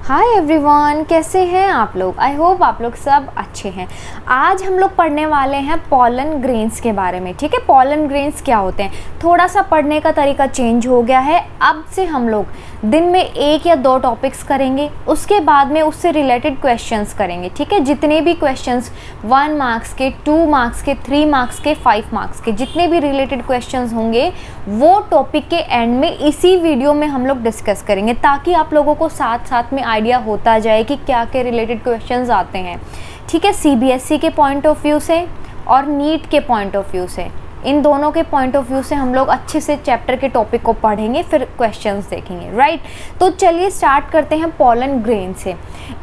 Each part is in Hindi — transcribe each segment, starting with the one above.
हाय एवरीवन, कैसे हैं आप लोग। आई होप आप लोग सब अच्छे हैं। आज हम लोग पढ़ने वाले हैं पॉलन ग्रेन्स के बारे में। ठीक है, पॉलन ग्रेन्स क्या होते हैं, थोड़ा सा पढ़ने का तरीका चेंज हो गया है। अब से हम लोग दिन में 1 या 2 टॉपिक्स करेंगे, उसके बाद में उससे रिलेटेड क्वेश्चंस करेंगे। ठीक है, जितने भी क्वेश्चंस 1 मार्क्स के, 2 मार्क्स के, 3 मार्क्स के, 5 मार्क्स के जितने भी रिलेटेड क्वेश्चंस होंगे वो टॉपिक के एंड में इसी वीडियो में हम लोग डिस्कस करेंगे, ताकि आप लोगों को साथ साथ में आइडिया होता जाए कि क्या क्या रिलेटेड क्वेश्चंस आते हैं। ठीक है, सीबीएसई के पॉइंट ऑफ व्यू से और नीट के पॉइंट ऑफ व्यू से, इन दोनों के पॉइंट ऑफ व्यू से हम लोग अच्छे से चैप्टर के टॉपिक को पढ़ेंगे, फिर क्वेश्चंस देखेंगे। राइट, तो चलिए स्टार्ट करते हैं पॉलन ग्रेन से।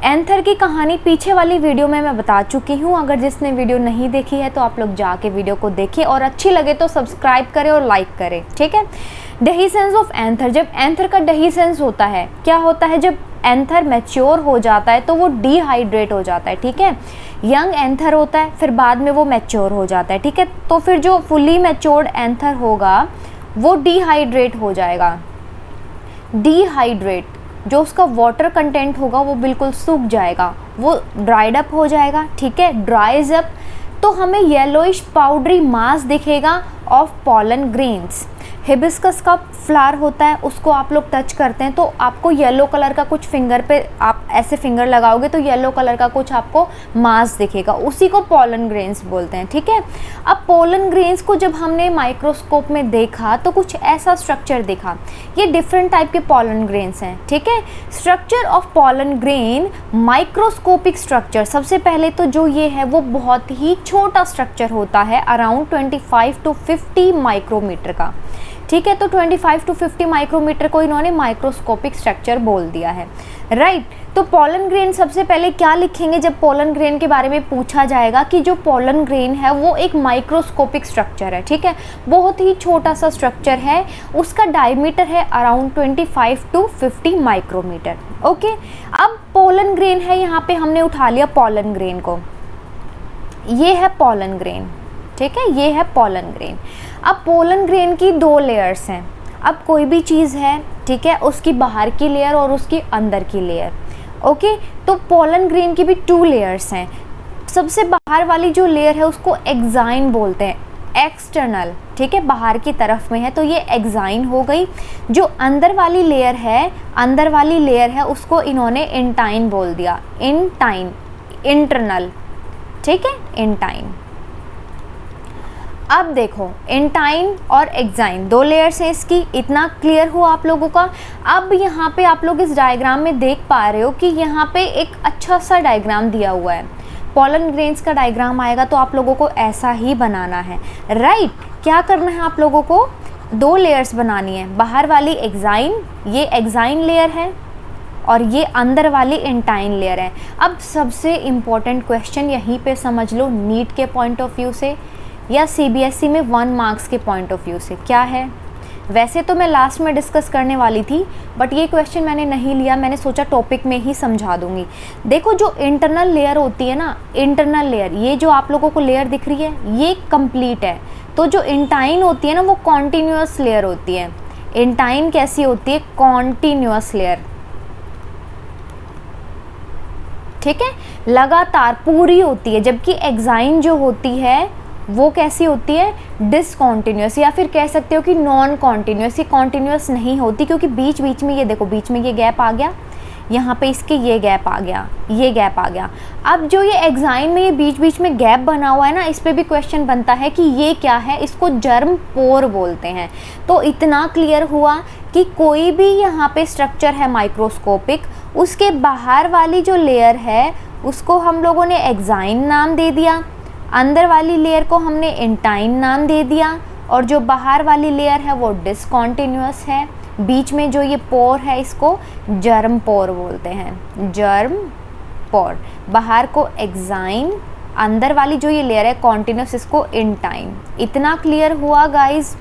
एंथर की कहानी पीछे वाली वीडियो में मैं बता चुकी हूँ। अगर जिसने वीडियो नहीं देखी है तो आप लोग जाके वीडियो को देखिए और अच्छी लगे तो सब्सक्राइब करें और लाइक करें। ठीक है, डेहिसेंस ऑफ एंथर। जब एंथर का डेहिसेंस होता है, क्या होता है, जब एंथर मैच्योर हो जाता है तो वो डिहाइड्रेट हो जाता है। ठीक है, यंग एंथर होता है, फिर बाद में वो मैच्योर हो जाता है। ठीक है, तो फिर जो फुली मैच्योर्ड एंथर होगा वो डिहाइड्रेट हो जाएगा। डिहाइड्रेट, जो उसका वाटर कंटेंट होगा वो बिल्कुल सूख जाएगा, वो ड्राइड अप हो जाएगा। ठीक है, ड्राइज अप, तो हमें येलोइश पाउडरी मास दिखेगा ऑफ पॉलन ग्रेन्स। हिबिस्कस का फ्लावर होता है, उसको आप लोग टच करते हैं तो आपको येलो कलर का कुछ फिंगर पे, आप ऐसे फिंगर लगाओगे तो येलो कलर का कुछ आपको मास दिखेगा, उसी को पॉलन ग्रेन्स बोलते हैं। ठीक है, अब पॉलन ग्रेन्स को जब हमने माइक्रोस्कोप में देखा तो कुछ ऐसा स्ट्रक्चर दिखा। ये डिफरेंट टाइप के पॉलन ग्रेन्स हैं। ठीक है, structure of pollen grain, microscopic structure. सबसे पहले तो जो ये है वो बहुत ही छोटा स्ट्रक्चर होता है, अराउंड 25 to 50 माइक्रोमीटर का। ठीक है, तो 25 to 50 माइक्रोमीटर को इन्होंने माइक्रोस्कोपिक स्ट्रक्चर बोल दिया है। राइट, तो पॉलन ग्रेन सबसे पहले क्या लिखेंगे जब पॉलन ग्रेन के बारे में पूछा जाएगा, कि जो पॉलन ग्रेन है वो एक माइक्रोस्कोपिक स्ट्रक्चर है। ठीक है, बहुत ही छोटा सा स्ट्रक्चर है, उसका डायमीटर है अराउंड 25 to 50 माइक्रोमीटर। ओके, अब पॉलन ग्रेन है, यहाँ पे हमने उठा लिया पॉलन ग्रेन को, ये है पॉलन ग्रेन। ठीक है, ये है पॉलन ग्रेन। अब पोलन ग्रेन की 2 लेयर्स हैं। अब कोई भी चीज़ है, ठीक है, उसकी बाहर की लेयर और उसकी अंदर की लेयर। ओके, तो पोलन ग्रेन की भी 2 लेयर्स हैं। सबसे बाहर वाली जो लेयर है उसको एक्साइन बोलते हैं, एक्सटर्नल। ठीक है, बाहर की तरफ में है तो ये एक्साइन हो गई। जो अंदर वाली लेयर है, अंदर वाली लेयर है, उसको इन्होंने इंटाइन बोल दिया, इंटाइन, इंटरनल। ठीक है, इंटाइन। अब देखो, इंटाइन और एक्साइन 2 लेयर्स हैं इसकी, इतना क्लियर हुआ आप लोगों का। अब यहाँ पे आप लोग इस डायग्राम में देख पा रहे हो कि यहाँ पे एक अच्छा सा डायग्राम दिया हुआ है। पॉलन ग्रेन्स का डायग्राम आएगा तो आप लोगों को ऐसा ही बनाना है। राइट, क्या करना है आप लोगों को, 2 लेयर्स बनानी है। बाहर वाली एक्साइन, ये एक्साइन लेयर है, और ये अंदर वाली इंटाइन लेयर है। अब सबसे इम्पोर्टेंट क्वेश्चन यहीं पे समझ लो, नीट के पॉइंट ऑफ व्यू से या सीबीएसई में 1 मार्क्स के पॉइंट ऑफ व्यू से क्या है। वैसे तो मैं लास्ट में डिस्कस करने वाली थी, बट ये क्वेश्चन मैंने नहीं लिया, मैंने सोचा टॉपिक में ही समझा दूंगी। देखो, जो इंटरनल लेयर होती है ना, इंटरनल लेयर, ये जो आप लोगों को लेयर दिख रही है ये कंप्लीट है। तो जो इंटाइन होती है ना वो कॉन्टीन्यूअस लेयर होती है। इंटाइन कैसी होती है, कॉन्टीन्यूअस लेयर। ठीक है, लगातार पूरी होती है, जबकि एक्साइन जो होती है वो कैसी होती है, डिसकॉन्टिन्यूस, या फिर कह सकते हो कि नॉन कॉन्टिन्यूस। ये कॉन्टिन्यूस नहीं होती क्योंकि बीच बीच में, ये देखो बीच में ये गैप आ गया, यहाँ पे इसके ये गैप आ गया, ये गैप आ गया। अब जो ये एक्साइन में ये बीच बीच में गैप बना हुआ है ना, इस पे भी क्वेश्चन बनता है कि ये क्या है, इसको जर्म पोर बोलते हैं। तो इतना क्लियर हुआ कि कोई भी यहाँ पे स्ट्रक्चर है माइक्रोस्कोपिक, उसके बाहर वाली जो लेयर है उसको हम लोगों ने एक्साइन नाम दे दिया, अंदर वाली लेयर को हमने इंटाइन नाम दे दिया, और जो बाहर वाली लेयर है वो डिसकॉन्टिन्यूअस है। बीच में जो ये पोर है इसको जर्म पोर बोलते हैं, जर्म पोर। बाहर को एक्साइन, अंदर वाली जो ये लेयर है कॉन्टिन्यूस, इसको इंटाइन। इतना क्लियर हुआ गाइस।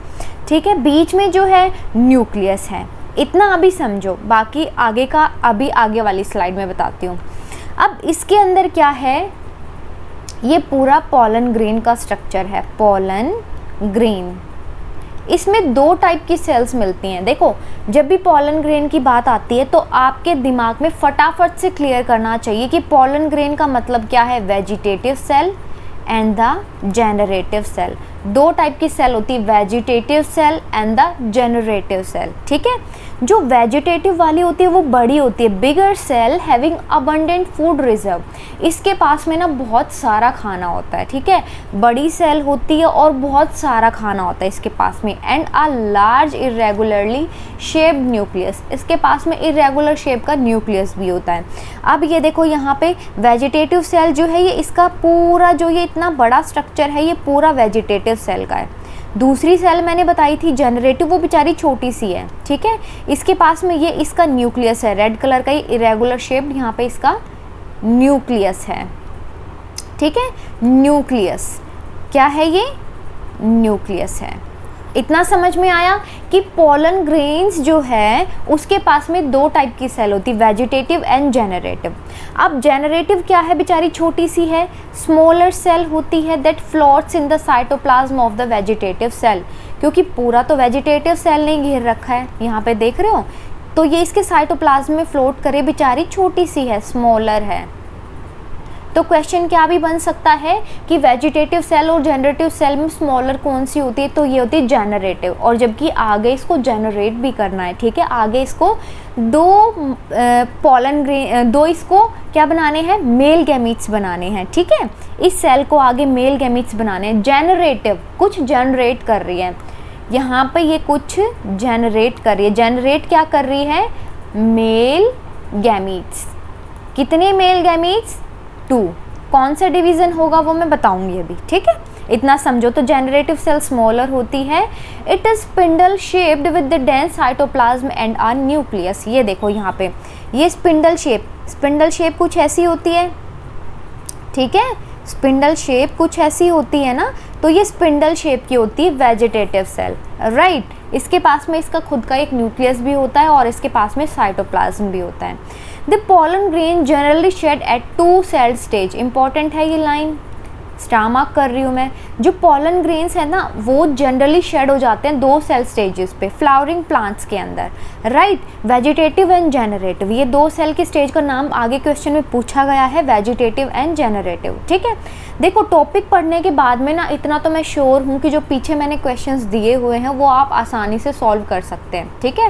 ठीक है, बीच में जो है न्यूक्लियस है, इतना अभी समझो, बाकी आगे का अभी आगे वाली स्लाइड में बताती हूँ। अब इसके अंदर क्या है, ये पूरा पॉलन ग्रेन का स्ट्रक्चर है, पॉलन ग्रेन। इसमें दो टाइप की सेल्स मिलती हैं। देखो, जब भी पॉलन ग्रेन की बात आती है तो आपके दिमाग में फटाफट से क्लियर करना चाहिए कि पॉलन ग्रेन का मतलब क्या है, vegetative cell and the generative cell. दो टाइप की सेल होती है, vegetative cell and the generative cell. ठीक है, जो वेजिटेटिव वाली होती है वो बड़ी होती है, bigger cell having abundant food reserve. इसके पास में ना बहुत सारा खाना होता है। ठीक है, बड़ी सेल होती है और बहुत सारा खाना होता है इसके पास में। And a large irregularly shaped nucleus, इसके पास में इरेगुलर शेप का न्यूक्लियस भी होता है। अब ये देखो यहाँ पे वेजिटेटिव सेल जो है, ये इसका पूरा जो ये इतना बड़ा स्ट्रक्चर है, ये पूरा वेजिटेटिव सेल का है। दूसरी सेल मैंने बताई थी जेनरेटिव, वो बेचारी छोटी सी है। ठीक है, इसके पास में ये इसका न्यूक्लियस है, रेड कलर का, ये इरेगुलर शेप्ड यहाँ पे इसका न्यूक्लियस है। ठीक है, न्यूक्लियस क्या है, ये न्यूक्लियस है। इतना समझ में आया कि पोलन ग्रेन्स जो है उसके पास में दो टाइप की सेल होती है, वेजिटेटिव एंड जेनरेटिव। अब जेनरेटिव क्या है, बेचारी छोटी सी है, स्मॉलर सेल होती है that floats in the cytoplasm of the vegetative cell. क्योंकि पूरा तो वेजिटेटिव सेल ने घेर रखा है, यहाँ पे देख रहे हो, तो ये इसके साइटोप्लाज्म में फ्लोट करे, बेचारी छोटी सी है, स्मॉलर है। तो क्वेश्चन क्या भी बन सकता है कि वेजिटेटिव सेल और जनरेटिव सेल में स्मॉलर कौन सी होती है, तो ये होती है जनरेटिव। और जबकि आगे इसको जनरेट भी करना है। ठीक है, आगे इसको दो इसको क्या बनाने हैं, मेल गैमीट्स बनाने हैं। ठीक है, इस सेल को आगे मेल गैमीट्स बनाने हैं। जनरेटिव कुछ जनरेट कर रही है, यहाँ पे ये कुछ जनरेट कर रही है। जनरेट क्या कर रही है, मेल गैमीट्स। कितने मेल गैमीट्स, 2। कौन सा डिवीज़न होगा वो मैं बताऊंगी अभी। ठीक है, इतना समझो। तो जेनरेटिव सेल स्मॉलर होती है, it is spindle shaped with the dense cytoplasm and a nucleus. ये देखो यहाँ पे ये स्पिंडल शेप कुछ ऐसी होती है। ठीक है, स्पिंडल शेप कुछ ऐसी होती है ना, तो ये स्पिंडल शेप की होती है वेजिटेटिव सेल, राइट। इसके पास में इसका खुद का एक न्यूक्लियस भी होता है और इसके पास में साइटोप्लाज्म भी होता है। The pollen grain generally shed at 2 cell stage. Important है ये लाइन, स्टार मार्क कर रही हूँ मैं। जो पोलन ग्रेन्स है ना वो जनरली शेड हो जाते हैं 2 सेल स्टेजेस पे फ्लावरिंग प्लांट्स के अंदर, राइट। वेजिटेटिव एंड जेनरेटिव, ये 2 सेल के स्टेज का नाम आगे क्वेश्चन में पूछा गया है, वेजिटेटिव एंड जेनरेटिव। ठीक है, देखो टॉपिक पढ़ने के बाद में ना इतना तो मैं श्योर हूँ कि जो पीछे मैंने क्वेश्चंस दिए हुए हैं वो आप आसानी से सॉल्व कर सकते हैं। ठीक है,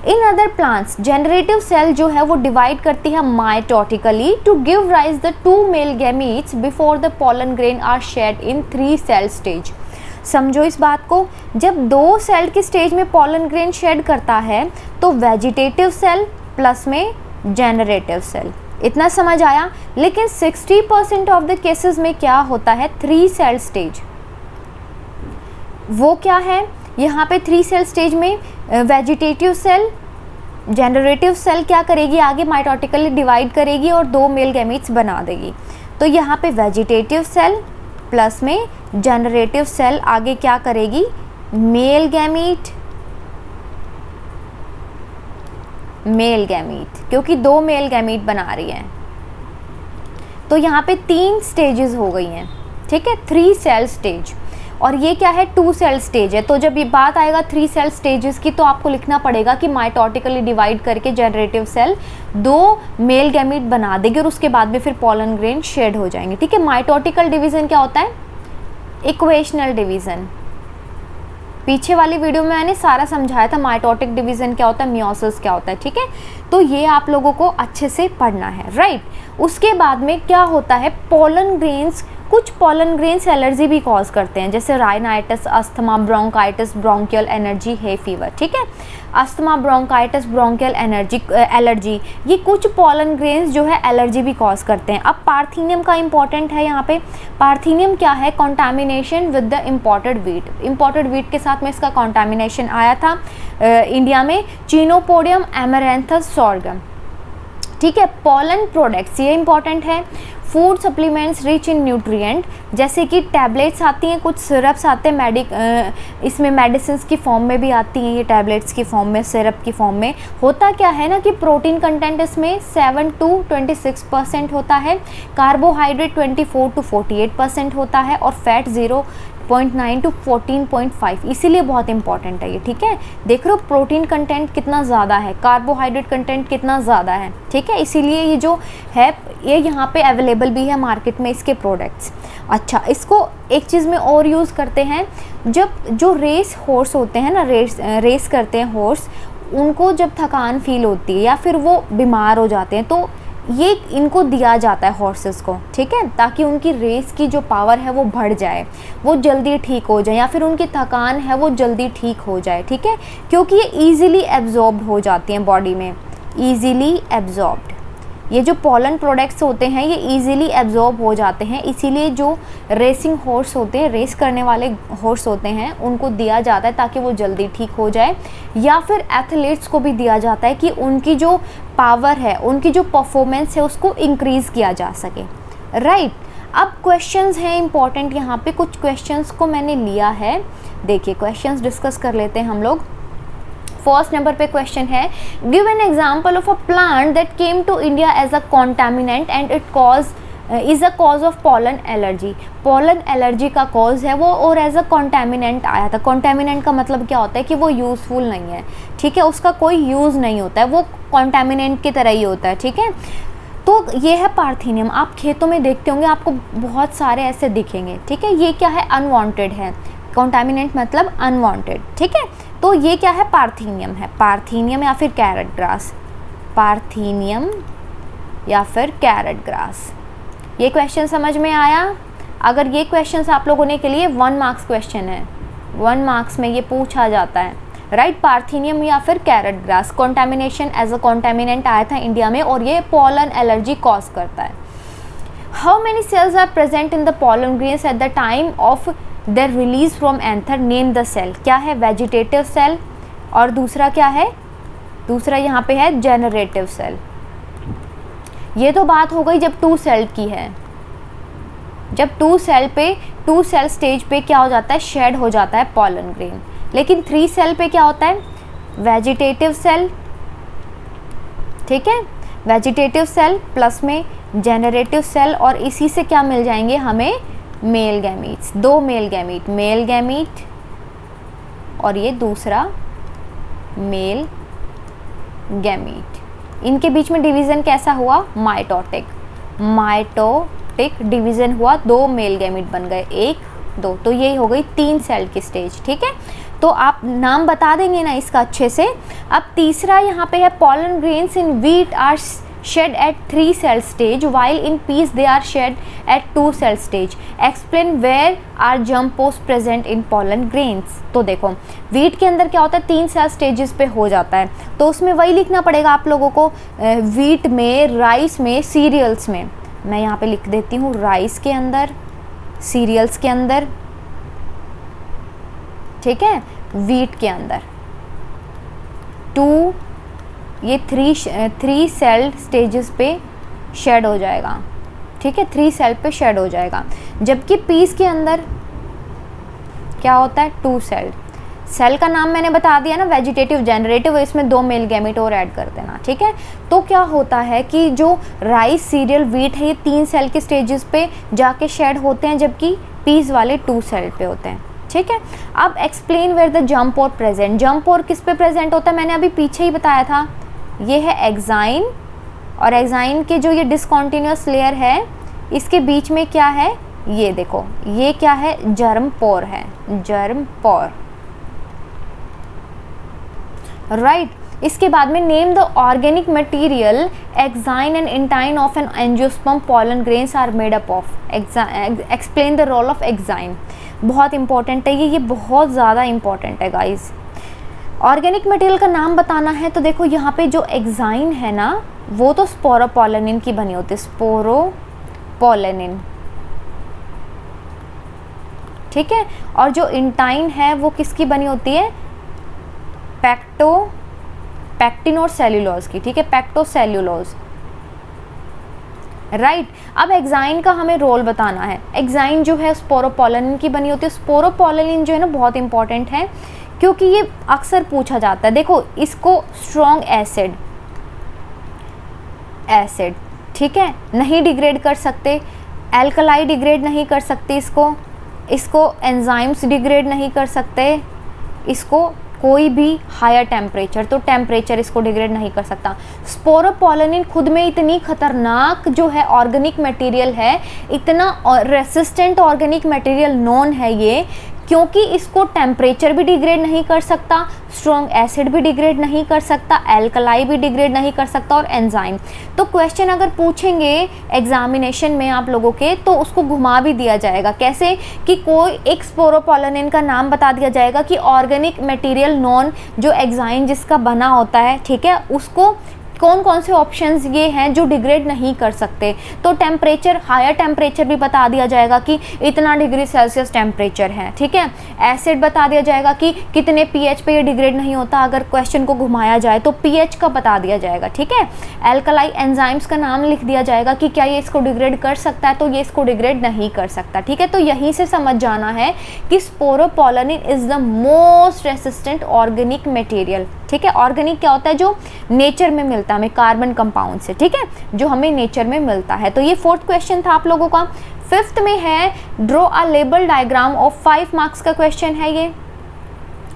in other plants generative cell जो है वो डिवाइड करती है mitotically to give rise the 2 male gametes before the pollen grain are shed in 3 cell stage. समझो इस बात को, जब 2 सेल के स्टेज में पोलन ग्रेन शेड करता है तो वेजिटेटिव सेल प्लस में जेनरेटिव सेल। इतना समझ आया। लेकिन 60% ऑफ द केसेस में क्या होता है, 3 सेल स्टेज। वो क्या है, यहाँ पे 3 सेल स्टेज में वेजिटेटिव सेल जेनरेटिव सेल क्या करेगी, आगे माइटोटिकली डिवाइड करेगी और 2 मेल गैमीट्स बना देगी। तो यहाँ पे वेजिटेटिव सेल प्लस में जेनरेटिव सेल आगे क्या करेगी, मेल गैमीट, क्योंकि 2 मेल गैमीट बना रही है। तो यहाँ पे 3 स्टेजेस हो गई हैं। ठीक है, 3 सेल स्टेज, और ये क्या है, 2 सेल स्टेज है। तो जब ये बात आएगा 3 सेल स्टेजेस की तो आपको लिखना पड़ेगा कि माइटोटिकली डिवाइड करके जनरेटिव सेल 2 मेल गैमीट बना देगी और उसके बाद में फिर पोलन ग्रेन शेड हो जाएंगे। ठीक है, माइटोटिकल डिवीज़न क्या होता है, इक्वेशनल डिवीज़न। पीछे वाली वीडियो में मैंने सारा समझाया था माइटोटिक डिवीज़न क्या होता है, मियोसिस क्या होता है। ठीक है, तो ये आप लोगों को अच्छे से पढ़ना है, राइट। उसके बाद में क्या होता है, पोलन ग्रेन्स, कुछ पोलन ग्रेन्स एलर्जी भी कॉज करते हैं, जैसे rhinitis, asthma, bronchitis, bronchial energy, hay fever. ठीक है, अस्थमा, ब्रोंकाइटिस, ब्रोंकियल एलर्जी, ये कुछ पोलन ग्रेन्स जो है एलर्जी भी कॉज करते हैं। अब पार्थीनियम का इंपॉर्टेंट है यहाँ पे। पार्थीनियम क्या है, contamination with the imported wheat. Imported wheat के साथ में इसका कॉन्टामिनेशन आया था इंडिया में, चीनोपोडियम एमेरेंथस सॉर्गम। ठीक है, पोलन प्रोडक्ट्स, ये इंपॉर्टेंट है। Food supplements rich in nutrient, जैसे कि टैबलेट्स आती हैं, कुछ सिरप्स आते हैं, इसमें मेडिसिन की फॉर्म में भी आती हैं, ये टैबलेट्स की फॉर्म में, सिरप की फॉर्म में। होता क्या है ना कि प्रोटीन कंटेंट इसमें 7 to 26% होता है, कार्बोहाइड्रेट 24 to 48% होता है और फैट 0 0.9 to 14.5, इसीलिए बहुत इंपॉर्टेंट है ये, ठीक है। देख रहे हो प्रोटीन कंटेंट कितना ज़्यादा है, कार्बोहाइड्रेट कंटेंट कितना ज़्यादा है, ठीक है। इसीलिए ये जो है ये यहाँ पे अवेलेबल भी है मार्केट में इसके प्रोडक्ट्स। अच्छा, इसको एक चीज़ में और यूज़ करते हैं, जब जो रेस हॉर्स होते हैं ना, रेस करते हैं हॉर्स, उनको जब थकान फील होती है या फिर वो बीमार हो जाते हैं, तो ये इनको दिया जाता है हॉर्सेस को, ठीक है, ताकि उनकी रेस की जो पावर है वो बढ़ जाए, वो जल्दी ठीक हो जाए, या फिर उनकी थकान है वो जल्दी ठीक हो जाए, ठीक है, क्योंकि ये ईजिली एब्जॉर्ब हो जाती हैं बॉडी में, ईजिली एब्जॉर्ब्ड। ये जो पॉलन प्रोडक्ट्स होते हैं ये इजीली एब्जॉर्ब हो जाते हैं, इसीलिए जो रेसिंग हॉर्स होते हैं, रेस करने वाले हॉर्स होते हैं, उनको दिया जाता है ताकि वो जल्दी ठीक हो जाए, या फिर एथलीट्स को भी दिया जाता है कि उनकी जो पावर है, उनकी जो परफॉर्मेंस है उसको इंक्रीज़ किया जा सके, राइट। अब क्वेश्चंस हैं इंपॉर्टेंट, यहाँ पे कुछ क्वेश्चंस को मैंने लिया है, देखिए क्वेश्चंस डिस्कस कर लेते हैं हम लोग। फर्स्ट नंबर पे क्वेश्चन है, give an example of a plant that came to India as a contaminant and it is a cause of pollen allergy. Pollen allergy का कॉज है वो, और एज अ कॉन्टामिनेंट आया था। कॉन्टामिनेंट का मतलब क्या होता है कि वो यूज़फुल नहीं है, ठीक है, उसका कोई यूज़ नहीं होता है, वो कॉन्टामिनेंट की तरह ही होता है, ठीक है। तो ये है पार्थेनियम। आप खेतों में देखते होंगे, आपको बहुत सारे ऐसे दिखेंगे, ठीक है। ये क्या है, अनवांटेड है, कॉन्टामिनेंट मतलब अनवांटेड, ठीक है। तो ये क्या है, पार्थेनियम है, पार्थेनियम या फिर कैरेट ग्रास, पार्थेनियम या फिर कैरेट ग्रास। ये क्वेश्चन समझ में आया? अगर ये क्वेश्चन आप लोगों ने के लिए 1 मार्क्स क्वेश्चन है, 1 मार्क्स में ये पूछा जाता है, राइट। पार्थेनियम या फिर carrot grass, contamination as a contaminant आया था इंडिया में, और ये पॉलन एलर्जी कॉज करता है। How many cells are present in the pollen grains at the time of their release from anther, name the cell. क्या है, वेजिटेटिव सेल, और दूसरा क्या है, दूसरा यहाँ पे है जेनरेटिव सेल। ये तो बात हो गई जब 2 सेल की है, जब 2 सेल स्टेज पे क्या हो जाता है, शेड हो जाता है पॉलन ग्रेन। लेकिन 3 सेल पे क्या होता है, वेजिटेटिव सेल, ठीक है, वेजिटेटिव सेल प्लस में जेनरेटिव सेल, और इसी से क्या मिल जाएंगे हमें, मेल गैमीट्स, 2 मेल गैमीट और ये दूसरा मेल गैमीट। इनके बीच में डिवीज़न कैसा हुआ, माइटोटिक डिवीज़न हुआ, 2 मेल गैमीट बन गए, 1 2, तो ये हो गई 3 सेल की स्टेज, ठीक है। तो आप नाम बता देंगे ना इसका अच्छे से। अब तीसरा यहाँ पे है, pollen grains in wheat are shed at 3 cell stage while in peas they are shed at 2 cell stage. Explain where are germ posts present in pollen grains. तो देखो व्हीट के अंदर क्या होता है, 3 सेल स्टेजेस पे हो जाता है, तो उसमें वही लिखना पड़ेगा आप लोगों को, व्हीट में, राइस में, सीरियल्स में। मैं यहाँ पे लिख देती हूँ, राइस के अंदर, सीरियल्स के अंदर, ठीक है, व्हीट के अंदर 2, ये 3 सेल स्टेजेस पे शेड हो जाएगा, ठीक है, 3 सेल पे शेड हो जाएगा। जबकि पीस के अंदर क्या होता है, 2 सेल का नाम मैंने बता दिया ना, वेजिटेटिव जेनरेटिव, इसमें 2 मेल गैमेट और ऐड कर देना, ठीक है। तो क्या होता है कि जो राइस, सीरियल, व्हीट है, ये 3 सेल के स्टेजेस पे जाके शेड होते हैं, जबकि पीस वाले 2 सेल पे होते हैं, ठीक है। अब explain where the germ pore present. Germ pore किस पे प्रेजेंट होता है, मैंने अभी पीछे ही बताया था, ये है एक्साइन, और एक्साइन के जो ये डिसकॉन्टिन्यूअस लेयर है, इसके बीच में क्या है, ये देखो, ये क्या है, जर्म पोर है, जर्म पोर, राइट। इसके बाद में name the organic material exine and intine of an angiosperm pollen grains are made up of. Explain the role of exine, बहुत इंपॉर्टेंट है ये बहुत ज़्यादा इंपॉर्टेंट है गाइज। ऑर्गेनिक मटेरियल का नाम बताना है, तो देखो यहाँ पे जो एक्साइन है ना, वो तो स्पोरोपोलेनिन की बनी होती है, स्पोरोपोलेनिन, ठीक है। और जो इंटाइन है वो किसकी बनी होती है, पैक्टिन और सेल्यूलोज की, ठीक है, पैक्टोसेल्यूलोज, राइट। अब एक्साइन का हमें रोल बताना है। एक्साइन जो है स्पोरोपोलेनिन की बनी होती है। स्पोरोपोलेनिन जो है ना बहुत इंपॉर्टेंट है, क्योंकि ये अक्सर पूछा जाता है। देखो इसको स्ट्रॉन्ग एसिड, ठीक है, नहीं डिग्रेड कर सकते, एल्कलाई डिग्रेड नहीं कर सकते इसको, इसको एंजाइम्स डिग्रेड नहीं कर सकते, इसको कोई भी हायर टेम्परेचर, तो टेम्परेचर इसको डिग्रेड नहीं कर सकता। स्पोरोपोलेनिन खुद में इतनी खतरनाक जो है ऑर्गेनिक मटेरियल है, इतना रेसिस्टेंट ऑर्गेनिक मटेरियल नॉन है ये, क्योंकि इसको टेम्परेचर भी डिग्रेड नहीं कर सकता, स्ट्रॉन्ग एसिड भी डिग्रेड नहीं कर सकता, एल्कलाई भी डिग्रेड नहीं कर सकता और एंजाइम। तो क्वेश्चन अगर पूछेंगे एग्जामिनेशन में आप लोगों के, तो उसको घुमा भी दिया जाएगा। कैसे कि कोई एक स्पोरोपोलेनिन का नाम बता दिया जाएगा कि ऑर्गेनिक मटेरियल नॉन जो एग्जाइम जिसका बना होता है, ठीक है, उसको कौन कौन से ऑप्शंस ये हैं जो डिग्रेड नहीं कर सकते। तो टेम्परेचर, हायर टेम्परेचर भी बता दिया जाएगा कि इतना डिग्री सेल्सियस टेम्परेचर है, ठीक है। एसिड बता दिया जाएगा कि कितने पीएच पे ये डिग्रेड नहीं होता, अगर क्वेश्चन को घुमाया जाए तो पीएच का बता दिया जाएगा, ठीक है। एल्कलाई एंजाइम्स का नाम लिख दिया जाएगा कि क्या ये इसको डिग्रेड कर सकता है, तो ये इसको डिग्रेड नहीं कर सकता, ठीक है। तो यहीं से समझ जाना है कि sporopollenin is the most resistant organic material, ठीक है। ऑर्गेनिक क्या होता है, जो नेचर में मिलता है हमें कार्बन कंपाउंड से, ठीक है, जो हमें नेचर में मिलता है। तो ये 4th क्वेश्चन था आप लोगों का। 5th में है draw a label diagram of 5 marks का क्वेश्चन है ये।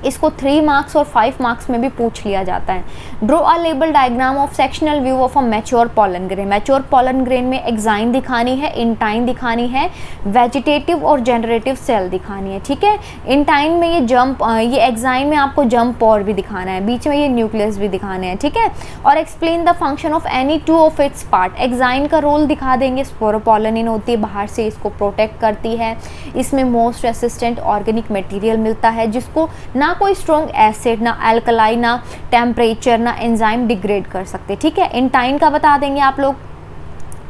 इसको 3 मार्क्स और 5 मार्क्स में भी पूछ लिया जाता है। Draw a label diagram of sectional view of a mature pollen grain. Mature pollen grain में एक्साइन दिखानी है, इंटाइन दिखानी है, वेजिटेटिव और जनरेटिव सेल दिखानी है, ठीक है। इंटाइन में ये जंप, ये एक्साइन में आपको जंप और भी दिखाना है, बीच में ये न्यूक्लियस भी दिखाने हैं, ठीक है। और explain the function of any 2 of its part. Exine का रोल दिखा देंगे, स्पोरोपोलेनिन होती है, बाहर से इसको प्रोटेक्ट करती है, इसमें मोस्ट रेसिस्टेंट ऑर्गेनिक मटेरियल मिलता है जिसको ना कोई स्ट्रॉन्ग एसिड, ना एल्कलाई, ना टेम्परेचर, ना एंजाइम डिग्रेड कर सकते, ठीक है। इंटाइन का बता देंगे आप लोग,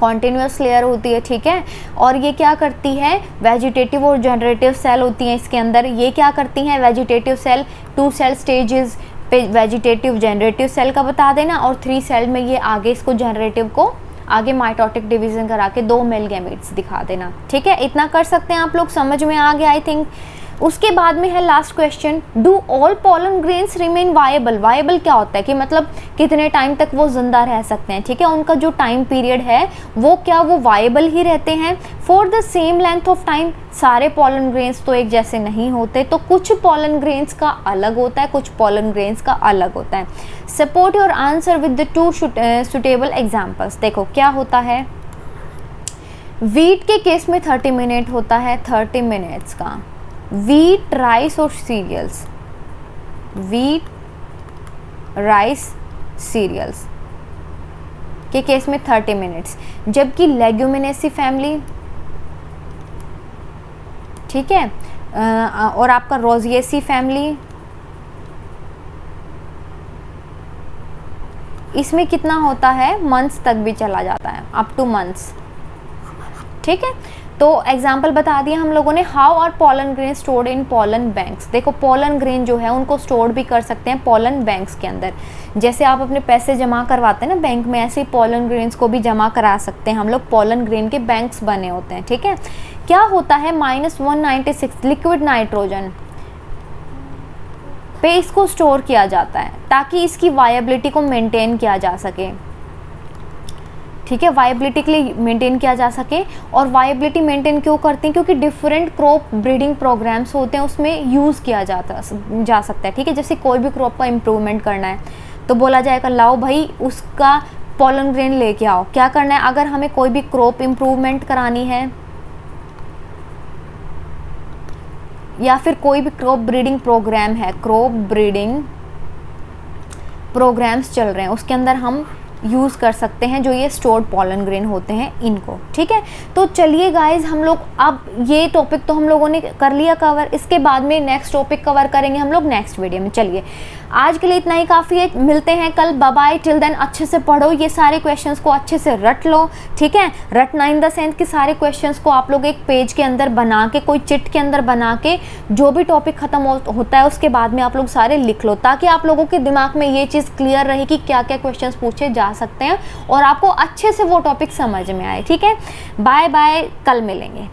कॉन्टिन्यूस लेयर होती है, ठीक है। और ये क्या करती है, वेजिटेटिव और जनरेटिव सेल होती हैं इसके अंदर। ये क्या करती हैं, वेजिटेटिव सेल 2 सेल स्टेजेस पे वेजिटेटिव जनरेटिव सेल का बता देना, और 3 सेल में ये आगे इसको जनरेटिव को आगे माइटोटिक डिवीजन करा के 2 मेल गैमेट्स दिखा देना, ठीक है। इतना कर सकते हैं आप लोग, समझ में आ गया आई थिंक। उसके बाद में है last question, do all pollen grains remain viable. Viable क्या होता है कि मतलब कितने टाइम तक वो जिंदा रह सकते हैं, ठीक है, उनका जो टाइम पीरियड है वो क्या वो वायबल ही रहते हैं for the same length of time. सारे पॉलन ग्रेन्स तो एक जैसे नहीं होते, तो कुछ पॉलन ग्रेन्स का अलग होता है, कुछ पॉलन ग्रेन्स का अलग होता है। Support your answer with the 2 suitable examples. देखो क्या होता है, वीट के केस में 30 मिनट होता है, 30 मिनट्स का। वीट, राइस और सीरियल्स, वीट, राइस, सीरियल्स के केस में 30 मिनट्स, जबकि लेग्यूमिनेसी फैमिली, ठीक है, और आपका रोजिएसी फैमिली, इसमें कितना होता है, मंथ्स तक भी चला जाता है, अप टू मंथ्स, ठीक है। तो एग्जाम्पल बता दिया हम लोगों ने। How are pollen grain stored in pollen banks. देखो पॉलन ग्रेन जो है उनको स्टोर भी कर सकते हैं पॉलन बैंक्स के अंदर। जैसे आप अपने पैसे जमा करवाते हैं ना बैंक में, ऐसे ही पॉलन ग्रेन्स को भी जमा करा सकते हैं हम लोग। पॉलन ग्रेन के बैंक्स बने होते हैं, ठीक है। क्या होता है, -196 लिक्विड नाइट्रोजन पे इसको स्टोर किया जाता है ताकि इसकी वायबिलिटी को मेंटेन किया जा सके, ठीक है, वायबिलिटी के लिए मेंटेन किया जा सके। और वायबिलिटी मेंटेन क्यों करते हैं, क्योंकि डिफरेंट क्रॉप ब्रीडिंग प्रोग्राम्स होते हैं, उसमें यूज़ किया जा सकता है, ठीक है। जैसे कोई भी क्रॉप का इम्प्रूवमेंट करना है तो बोला जाएगा लाओ भाई उसका पॉलन ग्रेन लेके आओ। क्या करना है, अगर हमें कोई भी क्रॉप इम्प्रूवमेंट करानी है या फिर कोई भी क्रॉप ब्रीडिंग प्रोग्राम है, क्रॉप ब्रीडिंग प्रोग्राम्स चल रहे हैं, उसके अंदर हम यूज़ कर सकते हैं जो ये स्टोर्ड पॉलन ग्रेन होते हैं इनको, ठीक है। तो चलिए गाइज, हम लोग अब ये टॉपिक तो हम लोगों ने कर लिया कवर, इसके बाद में नेक्स्ट टॉपिक कवर करेंगे हम लोग नेक्स्ट वीडियो में। चलिए आज के लिए इतना ही काफ़ी है, मिलते हैं कल, बाय बाय। टिल देन अच्छे से पढ़ो, ये सारे क्वेश्चंस को अच्छे से रट लो, ठीक है। रटना इन द सेंस कि सारे क्वेश्चंस को आप लोग एक पेज के अंदर बना के, कोई चिट के अंदर बना के, जो भी टॉपिक खत्म होता है उसके बाद में आप लोग सारे लिख लो, ताकि आप लोगों के दिमाग में ये चीज़ क्लियर रहे कि क्या क्या क्वेश्चंस पूछे जा सकते हैं और आपको अच्छे से वो टॉपिक समझ में आए, ठीक है। बाय बाय, कल मिलेंगे।